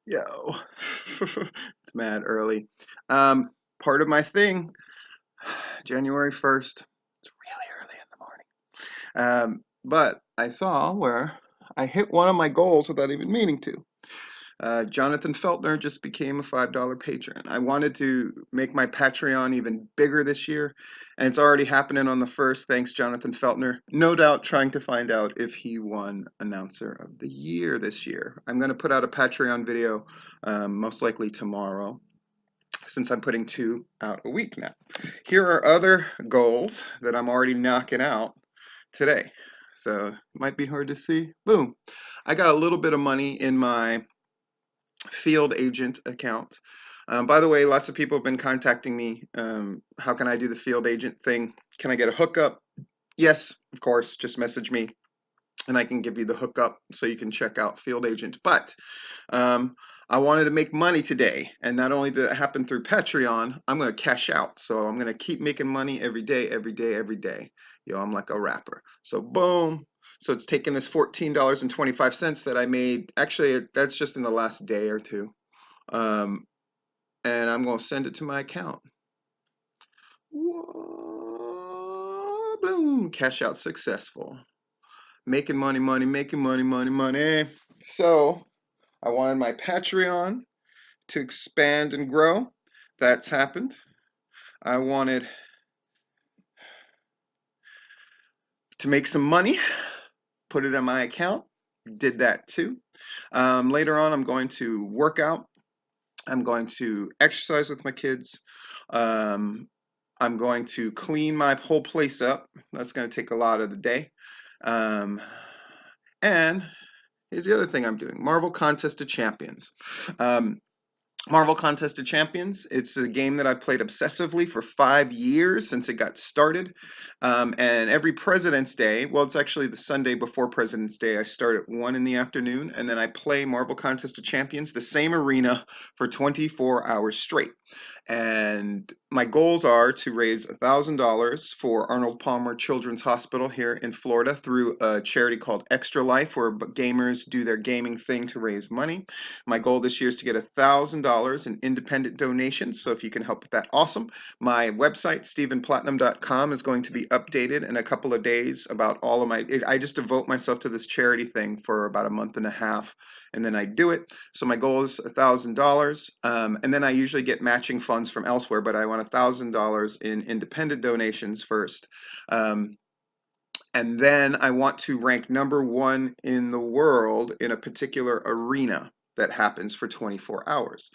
Yo, it's mad early. Um, Part of my thing, January 1st. It's really early in the morning. But I saw where I hit one of my goals without even meaning to. Jonathan Feltner just became a $5 patron. I wanted to make my Patreon even bigger this year, and it's already happening on the 1st. Thanks, Jonathan Feltner. No doubt trying to find out if he won Announcer of the Year this year. I'm going to put out a Patreon video most likely tomorrow, since I'm putting two out a week now. Here are other goals that I'm already knocking out today. So it might be hard to see. Boom. I got a little bit of money in my field agent account. By the way, lots of people have been contacting me. How can I do the field agent thing? Can I get a hookup? Yes, of course. Just message me and I can give you the hookup so you can check out field agent. But I wanted to make money today. And not only did it happen through Patreon, I'm going to cash out. So I'm going to keep making money every day, every day, every day. Yo, I'm like a rapper. So boom. So it's taking this $14.25 that I made. Actually, that's just in the last day or two. Um, and I'm going to send it to my account. Whoa, boom. Cash out successful. Making money, money, making money, money, money. So I wanted my Patreon to expand and grow. That's happened. I wanted to make some money, put it in my account. Did that too. Later on, I'm going to work out. I'm going to exercise with my kids. Um, I'm going to clean my whole place up. That's going to take a lot of the day. Um, and here's the other thing I'm doing: Marvel Contest of Champions. Um, Marvel Contest of Champions. It's a game that I've played obsessively for 5 years since it got started. And every President's Day, well, it's actually the Sunday before President's Day, I start at 1 in the afternoon, and then I play Marvel Contest of Champions, the same arena, for 24 hours straight. And my goals are to raise $1,000 for Arnold Palmer Children's Hospital here in Florida through a charity called Extra Life, where gamers do their gaming thing to raise money. My goal this year is to get $1,000 in independent donations. So if you can help with that, awesome. My website, stephenplatinum.com, is going to be updated in a couple of days about all of my. I just devote myself to this charity thing for about a month and a half, and then I do it. So my goal is $1,000, and then I usually get matching funds from elsewhere, but I want $1,000 in independent donations first. And then I want to rank #1 in the world in a particular arena that happens for 24 hours.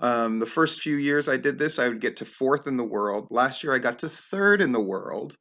The first few years I did this, I would get to 4th in the world. Last year I got to 3rd in the world,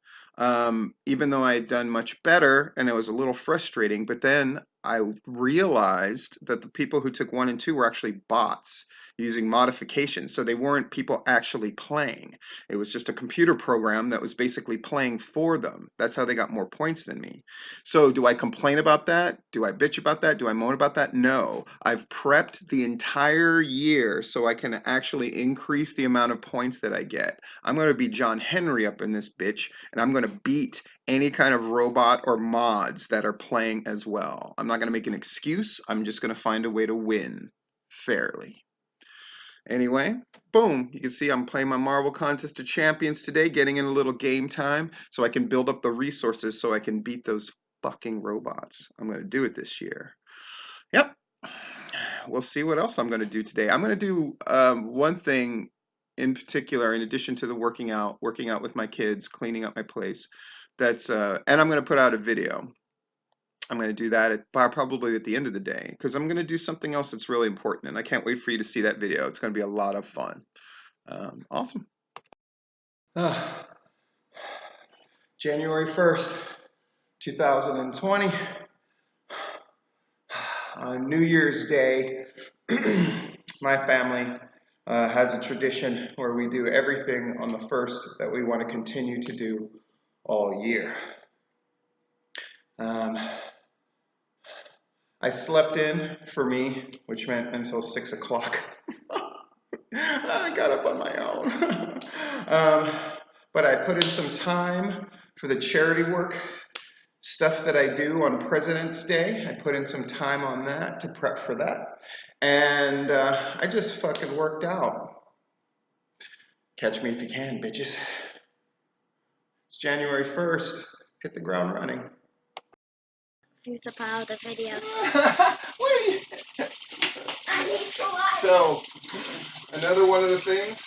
even though I had done much better, and it was a little frustrating. But then I realized that the people who took 1 and 2 were actually bots using modifications. So they weren't people actually playing. It was just a computer program that was basically playing for them. That's how they got more points than me. So do I complain about that? Do I bitch about that? Do I moan about that? No. I've prepped the entire year so I can actually increase the amount of points that I get. I'm going to be John Henry up in this bitch, and I'm going to beat any kind of robot or mods that are playing as well. I'm not going to make an excuse. I'm just going to find a way to win fairly. Anyway, boom, you can see I'm playing my Marvel Contest of Champions today, getting in a little game time so I can build up the resources so I can beat those fucking robots. I'm going to do it this year. Yep. We'll see what else I'm going to do today. I'm going to do one thing in particular, in addition to the working out with my kids, cleaning up my place. That's and I'm going to put out a video. I'm going to do that probably at the end of the day, because I'm going to do something else that's really important, and I can't wait for you to see that video. It's going to be a lot of fun. Awesome. January 1st, 2020, on New Year's Day, my family has a tradition where we do everything on the 1st that we want to continue to do all year. I slept in for me, which meant until 6 o'clock. I got up on my own. But I put in some time for the charity work stuff that I do on President's Day. I put in some time on that to prep for that. And I just fucking worked out. Catch me if you can, bitches. It's January 1st. Hit the ground running. Views about the videos. What are you? I need to watch. So, another one of the things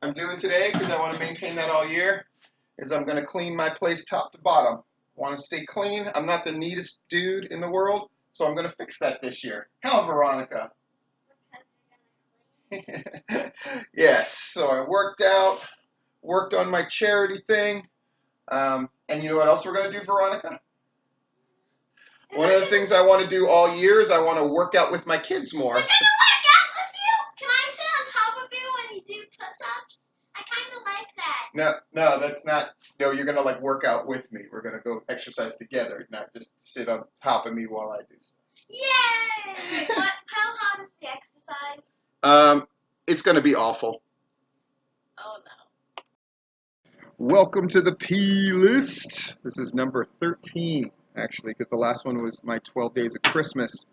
I'm doing today, because I want to maintain that all year, is I'm going to clean my place top to bottom. I want to stay clean. I'm not the neatest dude in the world, so I'm going to fix that this year. Hell, Veronica. Yes, so I worked out, worked on my charity thing, and you know what else we're going to do, Veronica? One of the things I want to do all year is I want to work out with my kids more. We're gonna work out with you? Can I sit on top of you when you do push-ups? I kind of like that. No, that's not. No, you're going to like work out with me. We're going to go exercise together, not just sit on top of me while I do stuff. Yay! How hard is the exercise? It's going to be awful. Oh no. Welcome to the Plist. This is number 13, actually, because the last one was my 12 Days of Christmas.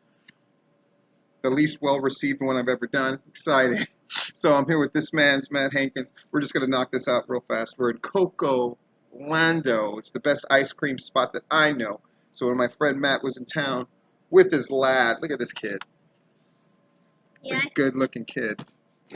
The least well-received one I've ever done. Exciting. So I'm here with this man's Matt Hankins. We're just going to knock this out real fast. We're in Ocoee, Lando. It's the best ice cream spot that I know. So when my friend Matt was in town with his lad, look at this kid. It's a good-looking kid.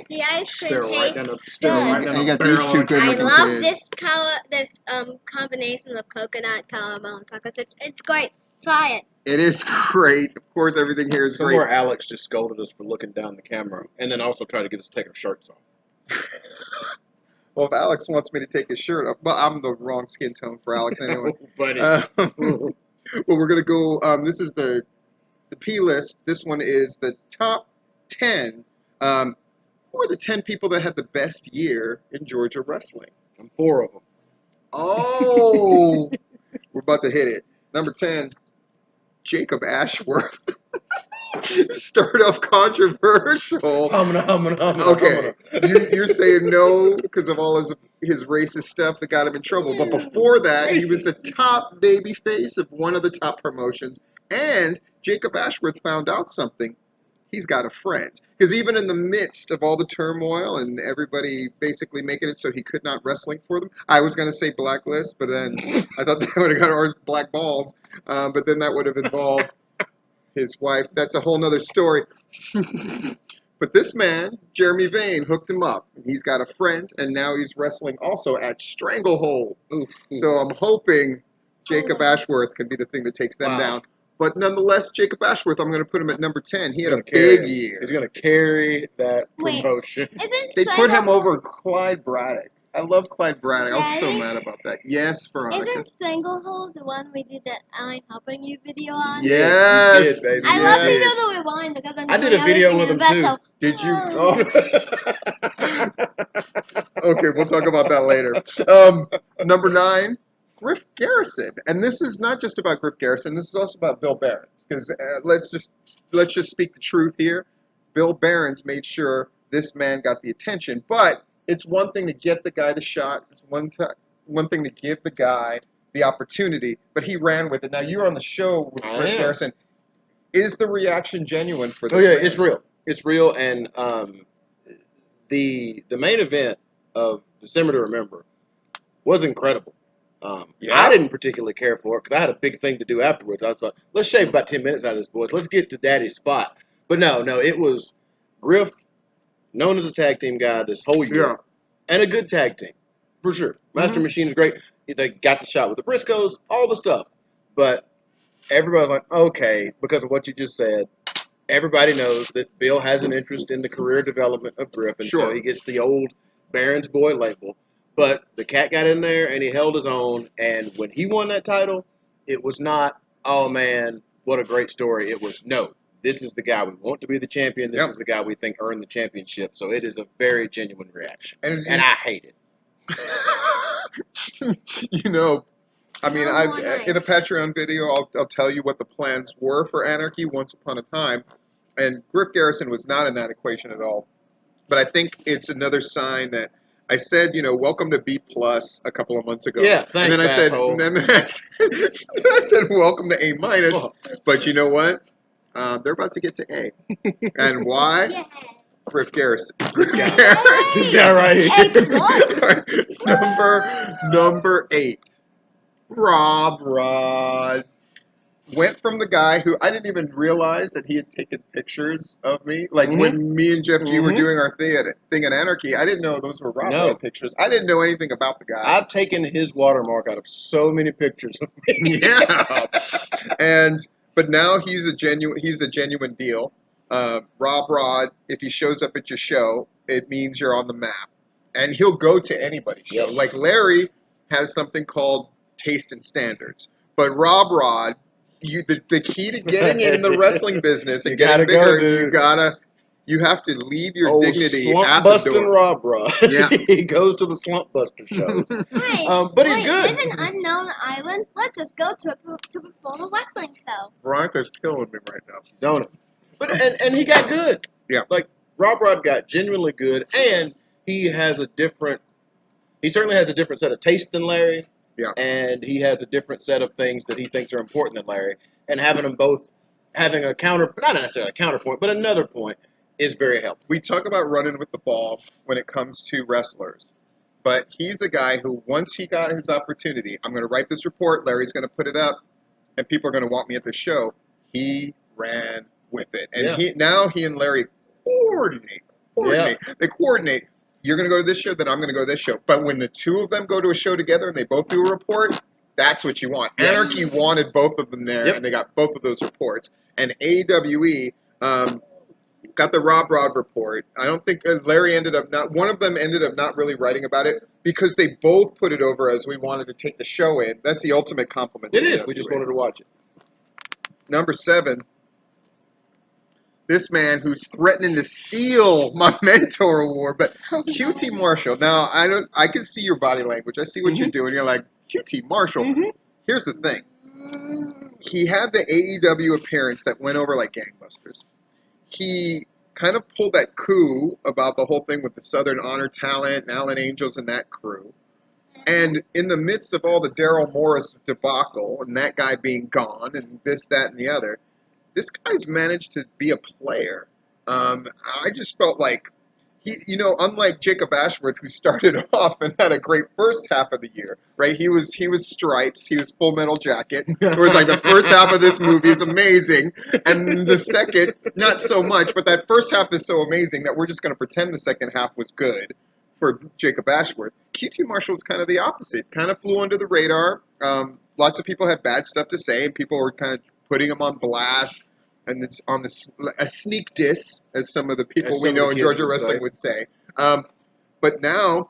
The ice cream tastes good. And you got these two good-looking kids. I love this color, this combination of coconut, caramel, and chocolate chips. It's great. Try it. It is great. Of course, everything here is great. Somewhere Alex just scolded us for looking down the camera, and then also tried to get us to take our shirts off. Well, if Alex wants me to take his shirt off, well, I'm the wrong skin tone for Alex anyway. Buddy. Well, we're going to go, this is the P list. This one is the top 10. Who are the 10 people that had the best year in Georgia wrestling? I'm 4 of them. Oh! We're about to hit it. Number 10, Jacob Ashworth. Start off controversial. Okay, you're saying no because of all his racist stuff that got him in trouble. But before that, he was the top baby face of one of the top promotions. And Jacob Ashworth found out something. He's got a friend. Because even in the midst of all the turmoil and everybody basically making it so he could not wrestling for them, I was going to say blacklist, but then I thought that would have got orange black balls. But then that would have involved his wife. That's a whole nother story. But this man, Jeremy Vane, hooked him up. He's got a friend, and now he's wrestling also at Stranglehold. So I'm hoping Jacob Ashworth can be the thing that takes them down. But nonetheless, Jacob Ashworth, I'm going to put him at number 10. He had a big year. He's going to carry that promotion. They put him over Clyde Braddock. I love Clyde Braddock. I was so mad about that. Yes, Veronica. Isn't Stranglehold the one we did that I'm helping you video on? Yes. You did, baby. I love Video the Rewind because I'm doing did a video with him too. Did you? Oh. Okay, we'll talk about that later. Number 9, Griff Garrison. And this is not just about Griff Garrison. This is also about Bill Behrens. Because let's just speak the truth here. Bill Behrens made sure this man got the attention. But it's one thing to get the guy the shot. It's one thing to give the guy the opportunity. But he ran with it. Now, you're on the show with Griff Garrison. Is the reaction genuine for this man? It's real. It's real. And the main event of December to Remember was incredible. I didn't particularly care for it because I had a big thing to do afterwards. I was like, let's shave about 10 minutes out of this, boys. Let's get to Daddy's spot. But no, it was Griff, known as a tag team guy this whole year, and a good tag team, for sure. Master Machine is great. They got the shot with the Briscoes, all the stuff. But everybody's like, okay, because of what you just said, everybody knows that Bill has an interest in the career development of Griff, and so he gets the old Baron's Boy label. But the cat got in there, and he held his own, and when he won that title, it was not, oh, man, what a great story. It was, no, this is the guy we want to be the champion. This is the guy we think earned the championship. So it is a very genuine reaction, and I hate it. You know, I mean, in a Patreon video, I'll tell you what the plans were for Anarchy once upon a time, and Griff Garrison was not in that equation at all. But I think it's another sign that I said, welcome to B+ a couple of months ago. Yeah, thanks, and then I said, welcome to A-. But you know what? They're about to get to A. And why? Yeah. Griff Garrison. This guy. Yay! This guy right here. A plus. Number 8. Rob Rod. Went from the guy who I didn't even realize that he had taken pictures of me. Like when me and Jeff G were doing our thing at Anarchy, I didn't know those were Rob Rod pictures. I didn't know anything about the guy. I've taken his watermark out of so many pictures of me. Yeah. But now he's a genuine deal. Rob Rod, if he shows up at your show, it means you're on the map. And he'll go to anybody's show. Yes. Like Larry has something called Taste and Standards. But Rob Rod, the key to getting in the wrestling business and getting bigger, you have to leave your dignity at the door. Rob Rod. Yeah. He goes to the slump buster shows. But he's good. There's an unknown island. Let's just go to perform a wrestling show. Veronica's killing me right now. She's on it. But and he got good. Yeah. Like Rob Rod got genuinely good, and he certainly has a different set of taste than Larry. Yeah. And he has a different set of things that he thinks are important than Larry. And having them both having a not necessarily a counterpoint, but another point is very helpful. We talk about running with the ball when it comes to wrestlers. But he's a guy who, once he got his opportunity, I'm going to write this report, Larry's going to put it up, and people are going to want me at the show. He ran with it. And he and Larry coordinate. Yeah. They coordinate. You're going to go to this show, then I'm going to go to this show. But when the two of them go to a show together and they both do a report, that's what you want. Yes. Anarchy wanted both of them there, and they got both of those reports. And AWE got the Rob Rod report. I don't think Larry one of them ended up not really writing about it because they both put it over as we wanted to take the show in. That's the ultimate compliment. It is. We just wanted to watch it. Number 7. This man who's threatening to steal my mentor award, but QT Marshall. Now I can see your body language. I see what you're doing. You're like, QT Marshall. Here's the thing. He had the AEW appearance that went over like gangbusters. He kind of pulled that coup about the whole thing with the Southern Honor Talent and Alan Angels and that crew. And in the midst of all the Daryl Morris debacle and that guy being gone and this, that, and the other, this guy's managed to be a player. I just felt like he, unlike Jacob Ashworth, who started off and had a great first half of the year, right? He was Stripes, he was Full Metal Jacket. It was like the first half of this movie is amazing, and the second, not so much. But that first half is so amazing that we're just going to pretend the second half was good for Jacob Ashworth. QT Marshall was kind of the opposite. Kind of flew under the radar. Lots of people had bad stuff to say, and people were kind of putting him on blast. And it's on a sneak diss, as some of the people we know in Georgia wrestling would say. But now,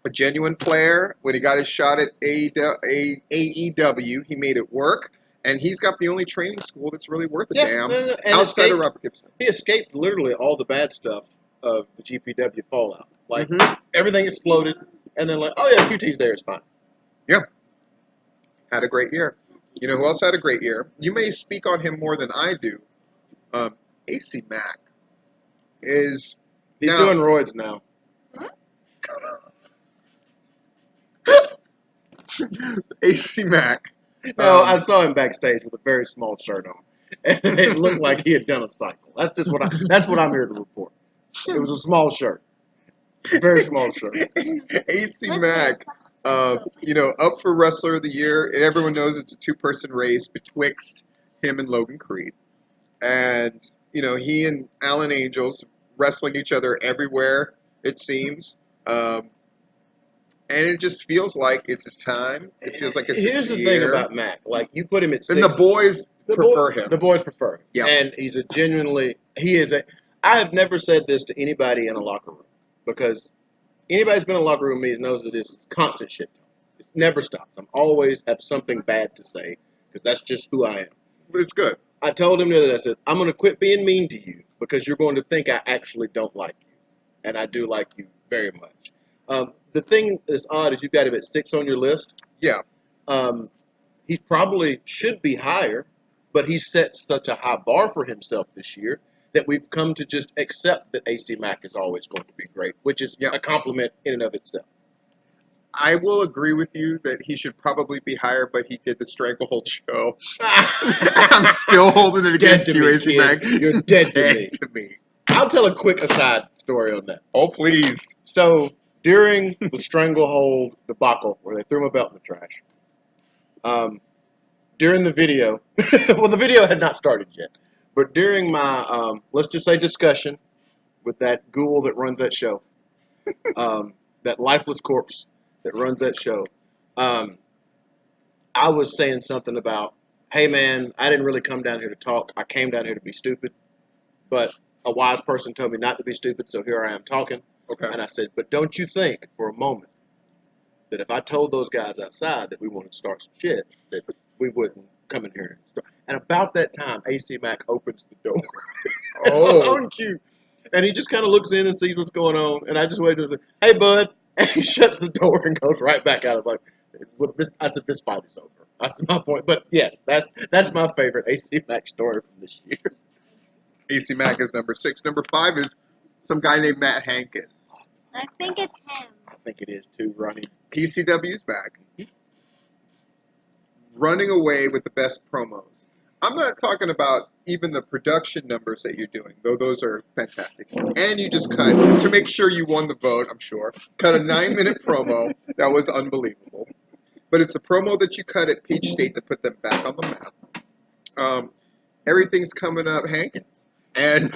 a genuine player, when he got his shot at AEW, he made it work. And he's got the only training school that's really worth a damn outside of Robert Gibson. He escaped literally all the bad stuff of the GPW fallout. Like, everything exploded, and then like, oh yeah, QT's there, it's fine. Yeah. Had a great year. You know who else had a great year? You may speak on him more than I do. AC Mack is... He's doing roids now. AC Mack. No, I saw him backstage with a very small shirt on. And it looked like he had done a cycle. That's what I'm here to report. It was a small shirt. A very small shirt. AC Mack, up for Wrestler of the Year. Everyone knows it's a two-person race betwixt him and Logan Creed. And, he and Alan Angels wrestling each other everywhere, it seems. And it just feels like it's his time. It feels like it's his year. Here's the thing about Mac. Like, you put him at 6. And the boys prefer him. The boys prefer him. Yeah. And I have never said this to anybody in a locker room. Because anybody who's been in a locker room with me knows that it's constant shit. It never stops. I'm always have something bad to say. Because that's just who I am. It's good. I told him the other day, I said, I'm going to quit being mean to you because you're going to think I actually don't like you. And I do like you very much. The thing that's odd is you've got him at 6 on your list. Yeah. He probably should be higher, but he's set such a high bar for himself this year that we've come to just accept that AC Mack is always going to be great, which is a compliment in and of itself. I will agree with you that he should probably be higher, but he did the Stranglehold show. I'm still holding it Dead against to you, me, AC kid. Mac. You're dead to me. to me. I'll tell a quick aside story on that. Oh, please. So during the Stranglehold debacle, where they threw my belt in the trash, during the video, well, the video had not started yet, but during my, let's just say, discussion with that ghoul that runs that show, that lifeless corpse that runs that show, I was saying something about, hey man, I didn't really come down here to talk. I came down here to be stupid, but a wise person told me not to be stupid, so here I am talking. Okay. And I said, but don't you think for a moment that if I told those guys outside that we wanted to start some shit, that we wouldn't come in here and start. And about that time, AC Mac opens the door. Oh. On cue. And he just kind of looks in and sees what's going on. And I just wait and say, hey, bud. And he shuts the door and goes right back out. I was like, well, I said, this fight is over. That's my point. But yes, that's my favorite AC Mac story from this year. AC Mac is number 6. Number 5 is some guy named Matt Hankins. I think it's him. I think it is too, Ronnie. PCW's back. Running away with the best promos. I'm not talking about even the production numbers that you're doing, though those are fantastic. And you just cut, to make sure you won the vote, I'm sure, cut a 9-minute promo that was unbelievable. But it's the promo that you cut at Peach State that put them back on the map. Everything's coming up Hankins. And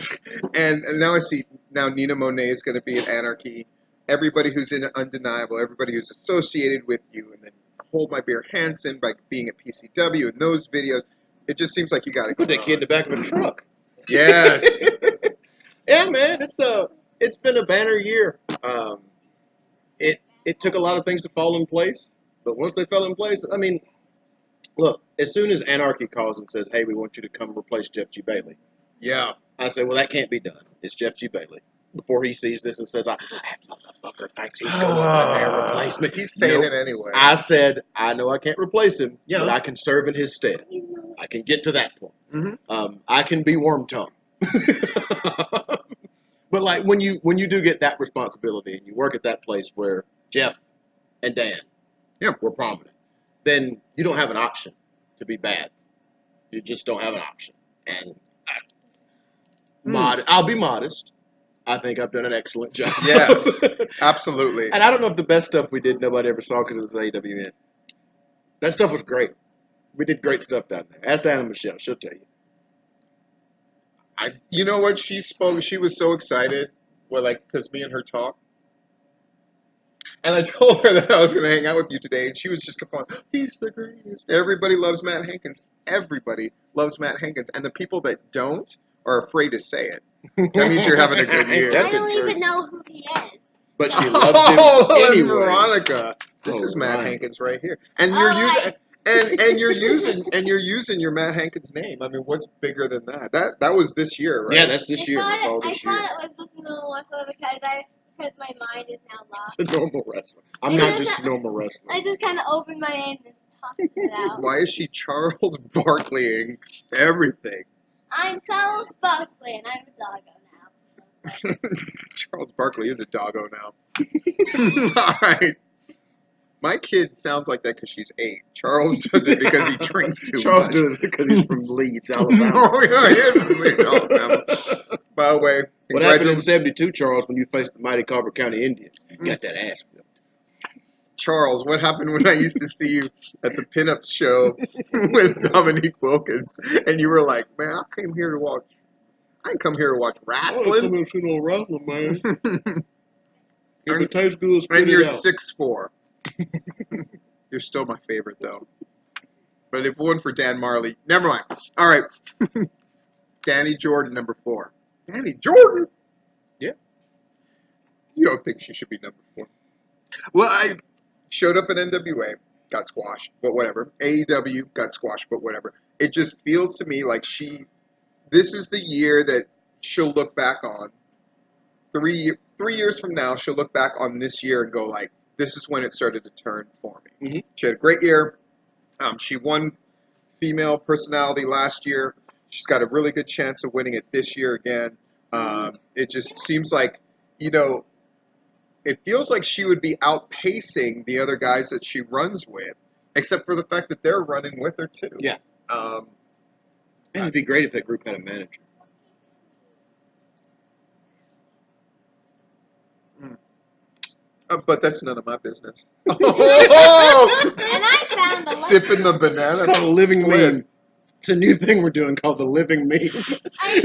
now I see, now Nina Monet is going to be in Anarchy. Everybody who's in Undeniable, everybody who's associated with you, and then Hold My Beer Hansen by being at PCW and those videos. It just seems like you got to Put that kid in the back of a truck. Yes. Yeah, man, it's been a banner year. It took a lot of things to fall in place, but once they fell in place, I mean, look, as soon as Anarchy calls and says, "Hey, we want you to come replace Jeff G. Bailey," Yeah. I say, "Well, that can't be done. It's Jeff G. Bailey." Before he sees this and says, "I that motherfucker thinks he's going in there and replace me." He's saying Nope. it anyway. I said, "I know I can't replace him, Yeah. but I can serve in his stead. I can get to that point. Mm-hmm. I can be Worm Tongue." But like when you do get that responsibility and you work at that place where Jeff and Dan were prominent, then you don't have an option to be bad. You just don't have an option. And I'll be modest. I think I've done an excellent job. Yes, absolutely. And I don't know if the best stuff we did nobody ever saw because it was AWN. That stuff was great. We did great stuff down there. Ask Diana Michelle. She'll tell you. You know what? She spoke. She was so excited. Well, like, because me and her talk. And I told her that I was going to hang out with you today, and she was just going, he's the greatest. Everybody loves Matt Hankins. Everybody loves Matt Hankins. And the people that don't are afraid to say it. That means you're having a good year. I don't even know who he is. But she loves him anyway. Veronica. This is Matt Hankins right here. And you're using your Matt Hankins name. I mean, what's bigger than that? That was this year, right? Yeah, that's this year. That's all this year. I thought it was just a normal wrestler because my mind is now lost. It's a normal wrestler. I'm not just a normal wrestler. I just kind of opened my hand and talked it out. Why is she Charles Barkleying everything? I'm Charles Barkley, and I'm a doggo now. Charles Barkley is a doggo now. All right. My kid sounds like that because she's 8. Charles does it because he drinks too much. Charles does it because he's from Leeds, Alabama. Oh, yeah, he is from Leeds, Alabama. By the way, what happened in '72, Charles, when you faced the mighty Carver County Indians? You got that ass whipped. Charles, what happened when I used to see you at the pinup show with Dominique Wilkins, and you were like, "Man, I didn't come here to watch wrestling." I didn't come here to see no wrestling, man. If it tastes good, spit and you're it out. 6'4". You're still my favorite, though. But if it wasn't for Dan Marley, never mind. All right. Danny Jordan, number 4. Danny Jordan? Yeah. You don't think she should be number 4? Well, I showed up at NWA, got squashed, but whatever. AEW got squashed, but whatever. It just feels to me like this is the year that she'll look back on. 3 years from now, she'll look back on this year and go like, this is when it started to turn for me. Mm-hmm. She had a great year. She won Female Personality last year. She's got a really good chance of winning it this year again. It just seems like, it feels like she would be outpacing the other guys that she runs with, except for the fact that they're running with her too. Yeah. Um, And it'd be great if that group had a manager. but that's none of my business. And I found a Sipping the banana. It's called a living split. meme. It's a new thing we're doing called the living meme. I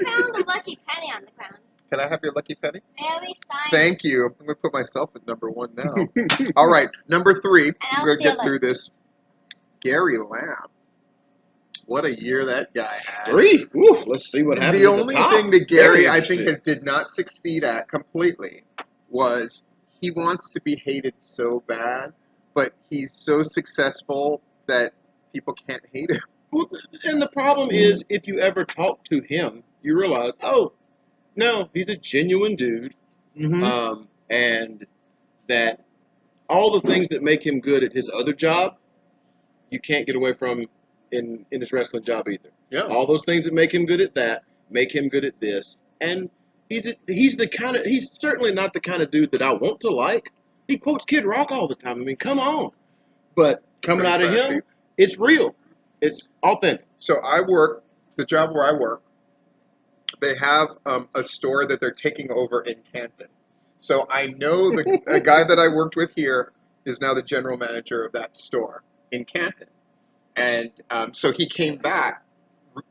found a lucky penny on the ground. Can I have your lucky penny? May I be signed? Thank you. I'm going to put myself at number 1 now. All right, number 3. I'll We're going to get steal through this. Gary Lamb. What a year that guy had. 3? Ooh, let's see what happens. The at the only top. thing that Gary, Very I think, interesting. did not succeed at completely was he wants to be hated so bad, but he's so successful that people can't hate him. Well, and the problem is, if you ever talk to him, you realize, oh, no, he's a genuine dude, and that all the things that make him good at his other job, you can't get away from in his wrestling job either. Yeah. All those things that make him good at that make him good at this, and he's certainly not the kind of dude that I want to like. He quotes Kid Rock all the time. I mean, come on, but coming out of him, it's real, it's authentic. So the job where I work, they have a store that they're taking over in Canton. So I know a guy that I worked with here is now the general manager of that store in Canton. And so he came back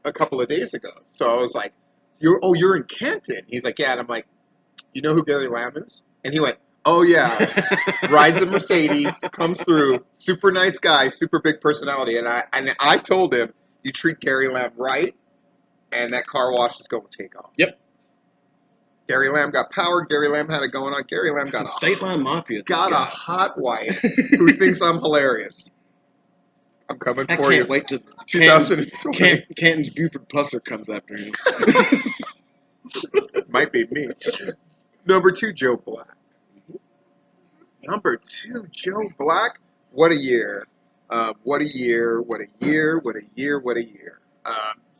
a couple of days ago. So I was like, you're in Canton? He's like, yeah. And I'm like, you know who Gary Lamb is? And he went, oh yeah, rides a Mercedes, comes through, super nice guy, super big personality. And I told him, you treat Gary Lamb right, and that car wash is going to take off. Yep. Gary Lamb got power. Gary Lamb had it going on. Gary Lamb got State Line Mafia. Got a hot wife who thinks I'm hilarious. I'm coming I for you. can't wait till 2020. Canton's Buford Pusser comes after him. Might be me. Number 2, Joe Black. Number 2, Joe Black. What a year. What a year. What a year. What a year. What a year.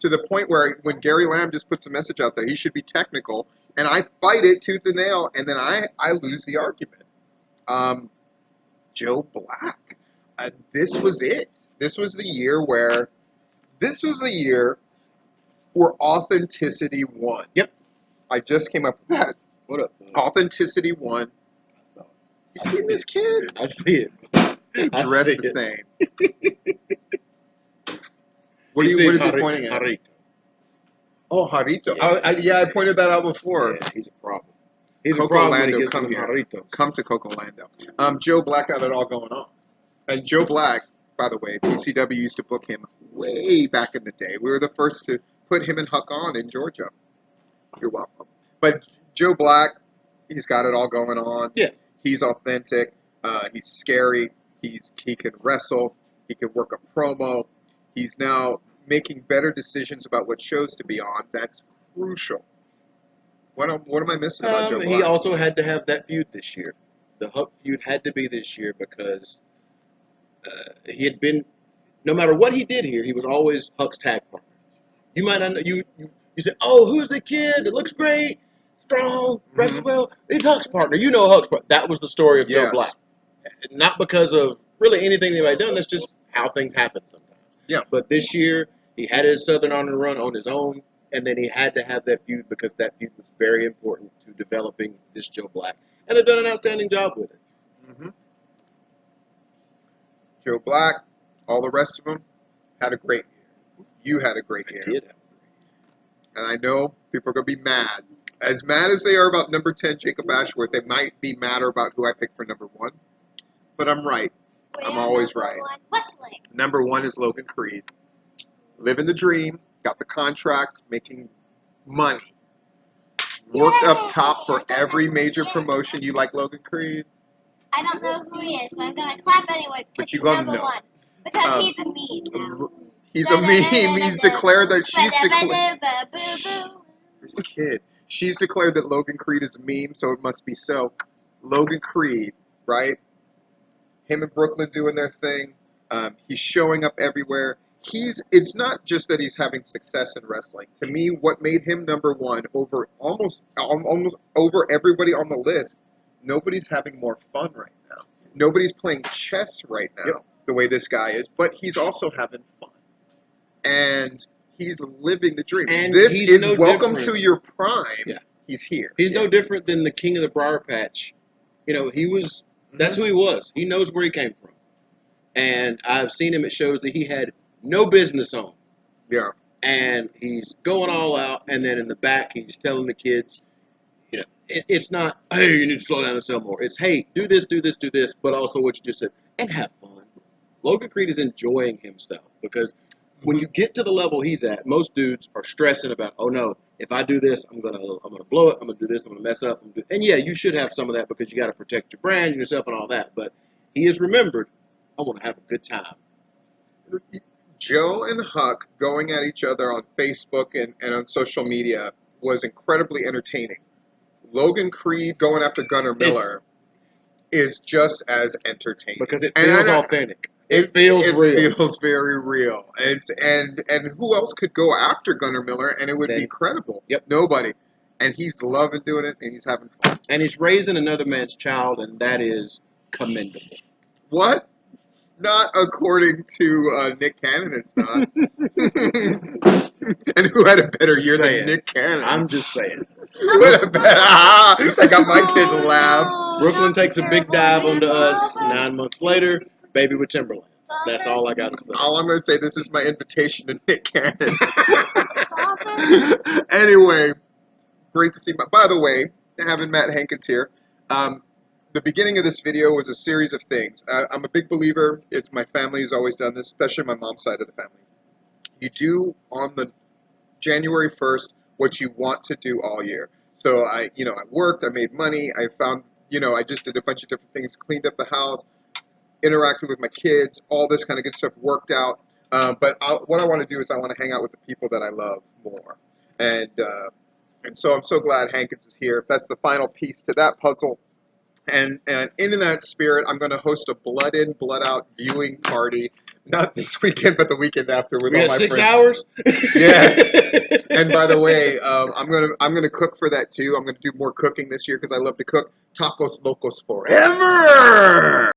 To the point where when Gary Lamb just puts a message out there, he should be technical, and I fight it tooth and nail, and then I lose the argument. Joe Black. This was it. This was the year where authenticity won. Yep. I just came up with that. What up? Authenticity won. You seen this kid? I see it. Dressed the same. What is he pointing at? Harito. Oh, Harito. Yeah. I pointed that out before. Yeah, he's a problem. He's Coco a problem Lando, when he gets come them here. Haritos. Come to Coco Lando. Joe Black got it all going on. And Joe Black, by the way, PCW used to book him way back in the day. We were the first to put him and Huck on in Georgia. You're welcome. But Joe Black, he's got it all going on. Yeah. He's authentic. He's scary. He can wrestle. He can work a promo. He's now making better decisions about what shows to be on. That's crucial. What am I missing about Joe Black? He also had to have that feud this year. The Huck feud had to be this year because he had been, no matter what he did here, he was always Huck's tag partner. You might not know, you say, oh, who's the kid? It looks great, strong, wrestles well. He's Huck's partner. You know Huck's partner. That was the story of Joe Black. Not because of really anything anybody done. That's just how things happen sometimes. Yeah. But this year, he had his Southern Honor run on his own, and then he had to have that feud because that feud was very important to developing this Joe Black. And they've done an outstanding job with it. Mm-hmm. Joe Black, all the rest of them, had a great year. You had a great year. I did. And I know people are going to be mad. As mad as they are about number 10, Jacob Ashworth, they might be madder about who I picked for number 1. But I'm right. I'm always right. Wrestling. Number 1 is Logan Creed. Living the dream, got the contract, making money. Worked up top for every major promotion. You like Logan Creed? I don't know who he is, but I'm going to clap anyway because he's number 1. Because he's a meme. He's a meme. He's declared that she's declared. This kid. She's declared that Logan Creed is a meme, so it must be so. Logan Creed, right? Him and Brooklyn doing their thing. He's showing up everywhere. it's not just that he's having success in wrestling. To me, what made him number one over almost over everybody on the list, nobody's having more fun right now. Nobody's playing chess right now. Yep. The way this guy is, but he's also having fun. And he's living the dream. And this he's is no welcome different. to your prime. Yeah. He's here. He's no different than the king of the briar patch. You know, he was, that's who he was. He knows where he came from. And I've seen him at shows that he had no business on. Yeah. And he's going all out, and then in the back, he's telling the kids, you know, it's not, hey, you need to slow down and sell more. It's, hey, do this, do this, do this, but also what you just said, and have fun. Logan Creed is enjoying himself because when you get to the level he's at, most dudes are stressing about, oh no, if I do this, I'm gonna blow it. I'm gonna do this. I'm gonna mess up. And yeah, you should have some of that because you got to protect your brand, yourself, and all that. But he has remembered, I want to have a good time. Joe and Huck going at each other on Facebook and on social media was incredibly entertaining. Logan Creed going after Gunnar Miller is just as entertaining because it feels authentic. It feels real. It feels very real. And who else could go after Gunnar Miller and it would be credible? Yep. Nobody. And he's loving doing it and he's having fun. And he's raising another man's child, and that is commendable. What? Not according to Nick Cannon, it's not. And who had a better year than Nick Cannon? I'm just saying. I got my kid to laugh. Brooklyn takes a big dive onto us 9 months later. Baby with Timberland. That's all I got to say. All I'm going to say, this is my invitation to Nick Cannon. Anyway, great to see. By the way, having Matt Hankins here. The beginning of this video was a series of things. I'm a big believer. It's my family has always done this, especially my mom's side of the family. You do on the January 1st what you want to do all year. So I worked, I made money, I found, I just did a bunch of different things, cleaned up the house, interacted with my kids, all this kind of good stuff worked out. But what I want to do is I want to hang out with the people that I love more. And so I'm so glad Hankins is here. That's the final piece to that puzzle. And in that spirit, I'm going to host a blood in, blood out viewing party. Not this weekend, but the weekend after with all my friends. 6 hours? Yes. And by the way, I'm gonna cook for that too. I'm gonna do more cooking this year because I love to cook. Tacos Locos forever.